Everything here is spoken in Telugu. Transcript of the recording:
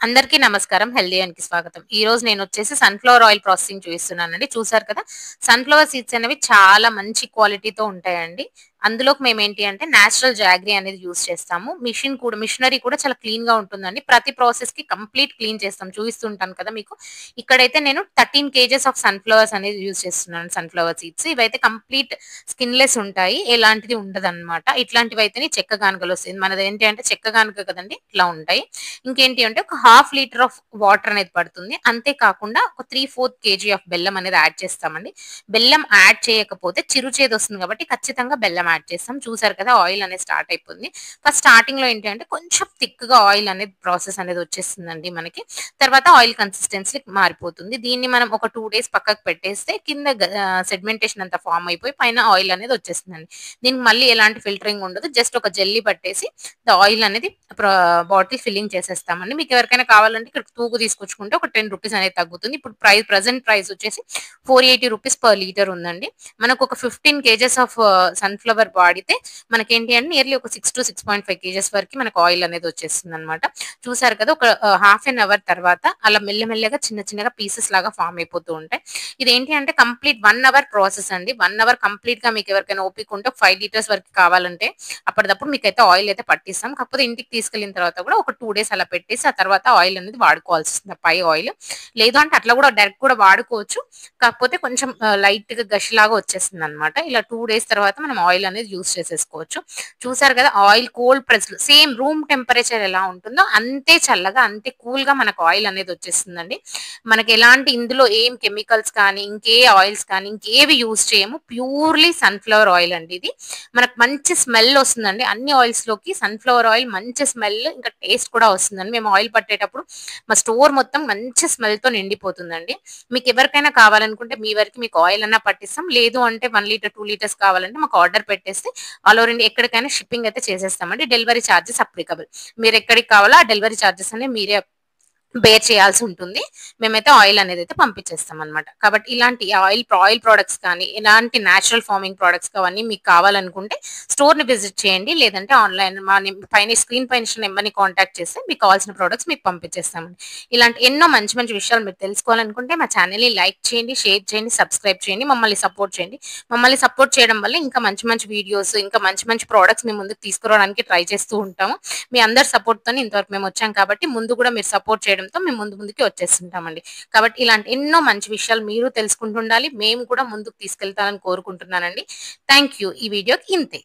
అందరికీ నమస్కారం. హెల్తీ అండ్‌కి స్వాగతం. ఈరోజు నేనొచ్చేసి సన్‌ఫ్లవర్ ఆయిల్ ప్రాసెసింగ్ చూపిస్తున్నానండి. చూసారు కదా! సన్‌ఫ్లవర్ సీడ్స్ అనేవి చాలా మంచి క్వాలిటీతో ఉంటాయండి. అందులోకి మేమేంటి అంటే నేచురల్ జాగరీ అనేది యూజ్ చేస్తాము. మిషనరీ కూడా చాలా క్లీన్‌గా ఉంటుందండి. ప్రతి ప్రాసెస్‌కి కంప్లీట్ క్లీన్ చేస్తాం. చూపిస్తుంటాను కదా మీకు. ఇక్కడైతే నేను 13 కేజెస్ ఆఫ్ సన్‌ఫ్లవర్స్ అనేది యూజ్ చేస్తున్నాను. Sunflower seeds. ఇవైతే కంప్లీట్ స్కిన్‌లెస్ ఉంటాయి. ఎలాంటిది ఉండదనమాట. ఇట్లాంటివైతేనే చెక్క గానుగలొస్తాయి. మనదేంటి అంటే చెక్క గానుగ కదండీ! ఇట్లా ఉంటాయి. ఇంకేంటి అంటే ఒక హాఫ్ లీటర్ ఆఫ్ వాటర్ అనేది పడుతుంది. అంతే కాకుండా ఒక 3/4 కేజీ ఆఫ్ బెల్లం అనేది యాడ్ చేస్తామండి. బెల్లం యాడ్ చేయకపోతే చిరు చేదొస్తుంది కాబట్టి ఖచ్చితంగా బెల్లం యాడ్ చేస్తాం. చూసారు కదా! ఆయిల్ అనేది స్టార్ట్ అయిపోతుంది. ఫస్ట్ స్టార్టింగ్‌లో ఏంటి అంటే కొంచెం థిక్‌గా ఆయిల్ అనేది ప్రాసెస్ అనేది వచ్చేస్తుందండి మనకి. తర్వాత ఆయిల్ కన్సిస్టెన్సీ మారిపోతుంది. దీన్ని మనం ఒక 2 డేస్ పక్కకు పెట్టేస్తే కింద సెడిమెంటేషన్ అంతా ఫార్మ్ అయిపోయి పైన ఆయిల్ అనేది వచ్చేస్తుందండి. దీనికి మళ్ళీ ఎలాంటి ఫిల్టరింగ్ ఉండదు. జస్ట్ ఒక జెల్లీ పట్టేసి ఆయిల్ అనేది ప్ర బాటిల్ ఫిల్లింగ్ చేసేస్తామండి. మీకెవరికైనా కావాలంటే ఇక్కడ తూగు తీసుకొచ్చుకుంటే ఒక 10 రూపీస్ అనేది తగ్గుతుంది. ఇప్పుడు ప్రెజెంట్ ప్రైస్ వచ్చేసి ₹480 పర్ లీటర్ ఉందండి. మనకొక 15 కేజెస్ ఆఫ్ సన్‌ఫ్లవర్ వాడితే మనకేంటి అంటే నియర్లీ ఒక 6-6.5 కేజెస్ వరకి మనకు ఆయిల్ అనేది వచ్చేస్తుందనమాట. చూసారు కదా! ఒక హాఫ్ ఎన్ అవర్ తర్వాత అలా మెల్లమెల్లగా చిన్న చిన్నగా పీసెస్ లాగా ఫార్మ్ అయిపోతూ ఉంటాయి. ఇదేంటి అంటే కంప్లీట్ 1 అవర్ ప్రాసెస్ అండి. 1 అవర్ కంప్లీట్‌గా మీకెవరికైనా ఓపిక ఉంటే 5 లీటర్స్ వరకు కావాలంటే అప్పటిదప్పుడు మీకైతే ఆయిల్ అయితే పట్టిస్తాం. కాకపోతే ఇంటికి తీసుకెళ్ళిన తర్వాత కూడా ఒక 2 డేస్ అలా పెట్టేసి ఆ తర్వాత ఆయిల్ అనేది వాడుకోవాల్సింది పై ఆయిల్. లేదు అంటే అట్లా కూడా డైరెక్ట్ కూడా వాడుకోవచ్చు. కాకపోతే కొంచెం లైట్‌గా గషిలాగా వచ్చేస్తుందనమాట. ఇలా 2 డేస్ తర్వాత మనం ఆయిల్ అనేది యూజ్ చేసేసుకోవచ్చు. చూసారు కదా! ఆయిల్ కోల్డ్ ప్రెస్‌లో సేమ్ రూమ్ టెంపరేచర్ ఎలా ఉంటుందో అంతే చల్లగా, అంతే కూల్‌గా మనకు ఆయిల్ అనేది వచ్చేస్తుందండి. మనకెలాంటి ఇందులో ఏం కెమికల్స్ కానీ, ఇంకే ఆయిల్స్ కానీ, ఇంకేవి యూజ్ చేయము. ప్యూర్‌లీ సన్‌ఫ్లవర్ ఆయిల్ అండి ఇది. మనకు మంచి స్మెల్ వస్తుందండి. అన్ని ఆయిల్స్‌లోకి సన్‌ఫ్లవర్ ఆయిల్ మంచి స్మెల్ ఇంకా టేస్ట్ కూడా వస్తుందండి. మేము ఆయిల్ పట్టేటప్పుడు మా స్టోర్ మొత్తం మంచి స్మెల్‌తో నిండిపోతుందండి. మీకెవరికైనా కావాలనుకుంటే మీ వరకు మీకు ఆయిల్ అన్నా పట్టిస్తాం. లేదు అంటే 1 లీటర్, 2 లీటర్స్ కావాలంటే మాకు ఆర్డర్ పెట్టేస్తే ఆల్ ఓవర్ ఇండియా ఎక్కడికైనా షిప్పింగ్ అయితే చేసేస్తామండి. Delivery charges applicable. మీరెక్కడికి కావాలో ఆ డెలివరీ చార్జెస్ అనేవి మీరే బేర్ చేయాల్సుంటుంది. మేమైతే ఆయిల్ అనేదైతే పంపించేస్తామనమాట. కాబట్టి ఇలాంటి ఆయిల్ ప్రొడక్ట్స్ కానీ, ఇలాంటి నేచురల్ ఫార్మింగ్ ప్రొడక్ట్స్ అవన్నీ మీకు కావాలనుకుంటే స్టోర్‌ని విజిట్ చేయండి. లేదంటే ఆన్‌లైన్ మా పైన స్క్రీన్ పైన ఇచ్చిన నంబర్‌ని కాంటాక్ట్ చేస్తే మీకు కావాల్సిన ప్రొడక్ట్స్ మీకు పంపించేస్తామండి. ఇలాంటి ఎన్నో మంచి మంచి విషయాలు మీరు తెలుసుకోవాలనుకుంటే మా ఛానెల్‌ని లైక్ చేయండి, షేర్ చేయండి, సబ్స్క్రైబ్ చేయండి. మమ్మల్ని సపోర్ట్ చేయండి. మమ్మల్ని సపోర్ట్ చేయడం వల్ల ఇంకా మంచి మంచి వీడియోస్, ఇంకా మంచి మంచి ప్రొడక్ట్స్ మీ ముందుకు తీసుకురావడానికి ట్రై చేస్తూ ఉంటాము. మీ అందరి సపోర్ట్‌తోని ఇంతవరకు మేమొచ్చాం కాబట్టి, ముందు గూడా మీరు సపోర్ట్ చేయడంతో మేము ముందుకి వచ్చేస్తుంటామండి. కాబట్టి ఇలాంటి ఎన్నో మంచి విషయాలు మీరు తెలుసుకుంటుండాలి. మేము కూడా ముందుకు తీసుకెళ్తారని కోరుకుంటున్నానండి. Thank you. ఈ వీడియోకి ఇంతే.